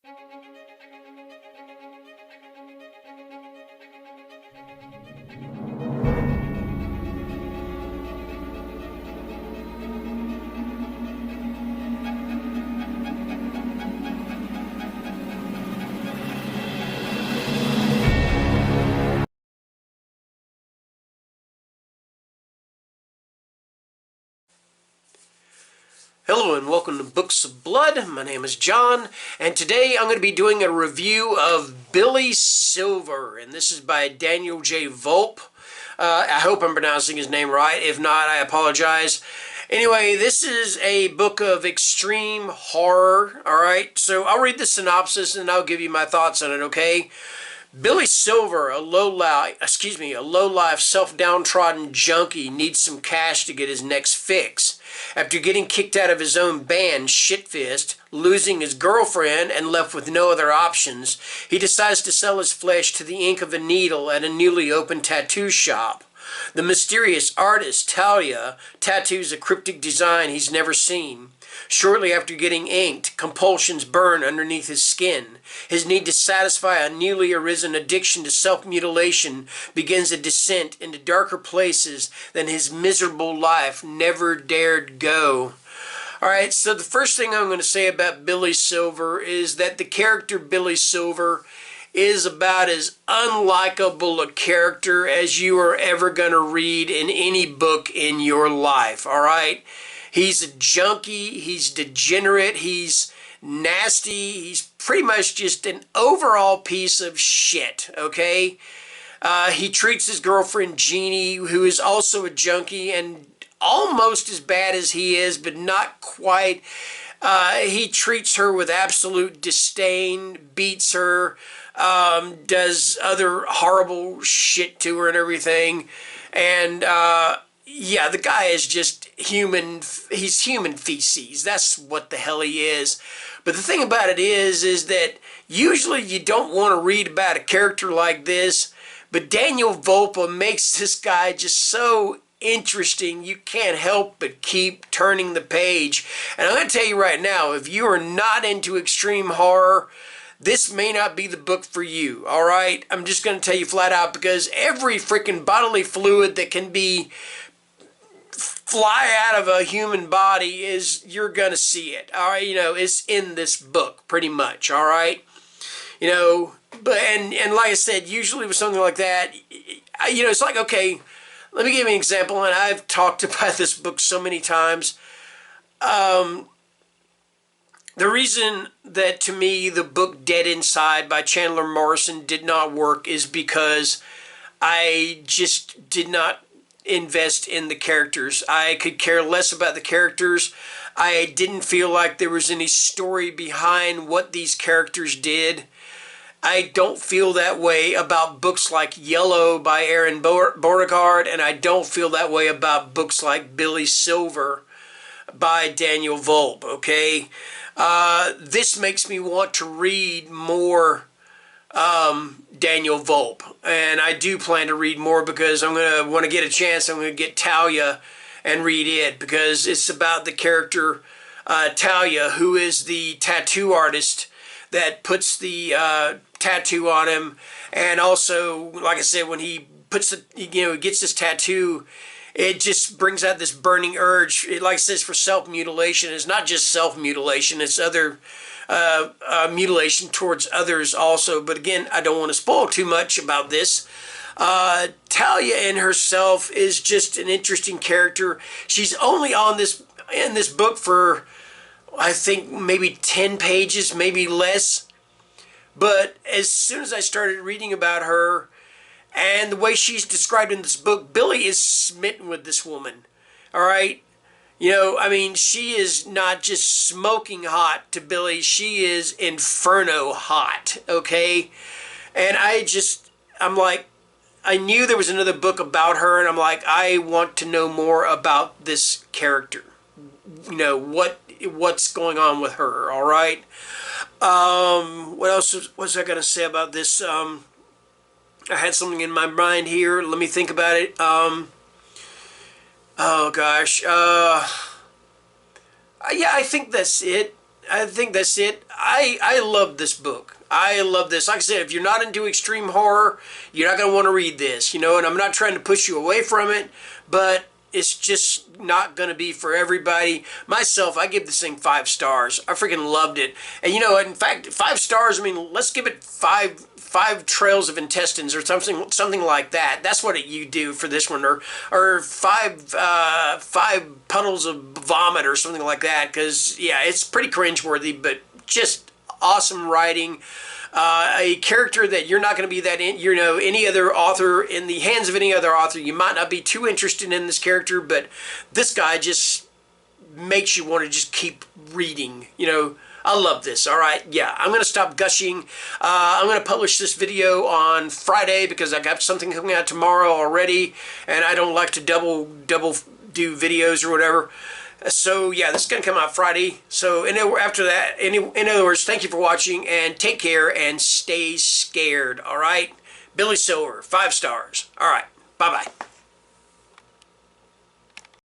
Hello and welcome to Books of Blood. My name is John, and today I'm going to be doing a review of Billy Silver, and this is by Daniel J. Volpe. I hope I'm pronouncing his name right. If not, I apologize. Anyway, this is a book of extreme horror, alright? So I'll read the synopsis and I'll give you my thoughts on it, okay? Billy Silver, a low-life, self-downtrodden junkie, needs some cash to get his next fix. After getting kicked out of his own band, Shitfist, losing his girlfriend, and left with no other options, he decides to sell his flesh to the ink of a needle at a newly opened tattoo shop. The mysterious artist, Talia, tattoos a cryptic design he's never seen. Shortly after getting inked, compulsions burn underneath his skin. His need to satisfy a newly arisen addiction to self-mutilation begins a descent into darker places than his miserable life never dared go. Alright, so the first thing I'm going to say about Billy Silver is that the character Billy Silver is about as unlikable a character as you are ever going to read in any book in your life, alright? He's a junkie, he's degenerate, he's nasty, he's pretty much just an overall piece of shit, okay? He treats his girlfriend Jeannie, who is also a junkie and almost as bad as he is, but not quite. He treats her with absolute disdain, beats her, does other horrible shit to her and everything, and yeah, the guy is just human. He's human feces. That's what the hell he is. But the thing about it is that usually you don't want to read about a character like this, but Daniel Volpe makes this guy just so interesting you can't help but keep turning the page. And I'm going to tell you right now, if you are not into extreme horror, this may not be the book for you, alright? I'm just going to tell you flat out, because every freaking bodily fluid that can be fly out of a human body you're gonna see it, all right? You know, it's in this book pretty much, all right? You know, but and like I said, usually with something like that, you know, it's like, okay, let me give you an example, and I've talked about this book so many times. The reason that, to me, the book Dead Inside by Chandler Morrison did not work is because I just did not invest in the characters. I could care less about the characters. I didn't feel like there was any story behind what these characters did. I don't feel that way about books like Yellow by Aaron Beauregard, and I don't feel that way about books like Billy Silver by Daniel Volpe, okay? This makes me want to read more Daniel Volpe, and I do plan to read more, because I'm going to want to get a chance. I'm going to get Talia and read it, because it's about the character Talia, who is the tattoo artist that puts the tattoo on him. And also, like I said, when he puts the, gets this tattoo, it just brings out this burning urge. Like I said, it's for self-mutilation. It's not just self-mutilation, it's other mutilation towards others also. But again, I don't want to spoil too much about this. Talia in herself is just an interesting character. She's only in this book for, I think, maybe 10 pages, maybe less. But as soon as I started reading about her and the way she's described in this book, Billy is smitten with this woman. All right? You know, I mean, she is not just smoking hot to Billy. She is inferno hot, okay? And I'm like, I knew there was another book about her, and I'm like, I want to know more about this character. You know, what's going on with her, all right? What else was I going to say about this? I had something in my mind here. Let me think about it. Oh gosh. Yeah, I think that's it. I think that's it. I love this book. I love this. Like I said, if you're not into extreme horror, you're not going to want to read this, you know, and I'm not trying to push you away from it, but it's just not going to be for everybody. Myself, I give this thing 5 stars. I freaking loved it. And, you know, in fact, 5 stars, I mean, let's give it five trails of intestines or something like that. That's what you do for this one, or five puddles of vomit or something like that. Because yeah, it's pretty cringeworthy, but just awesome writing. A character that you're not going to be that in, you know, any other author, in the hands of any other author, you might not be too interested in this character, but this guy just makes you want to just keep reading, you know. I love this. All right, yeah, I'm going to stop gushing. I'm going to publish this video on Friday because I got something coming out tomorrow already, and I don't like to double do videos or whatever. So yeah, this is going to come out Friday. So after that, in other words, thank you for watching, and take care and stay scared. All right, Billy Silver, 5 stars. All right, bye-bye.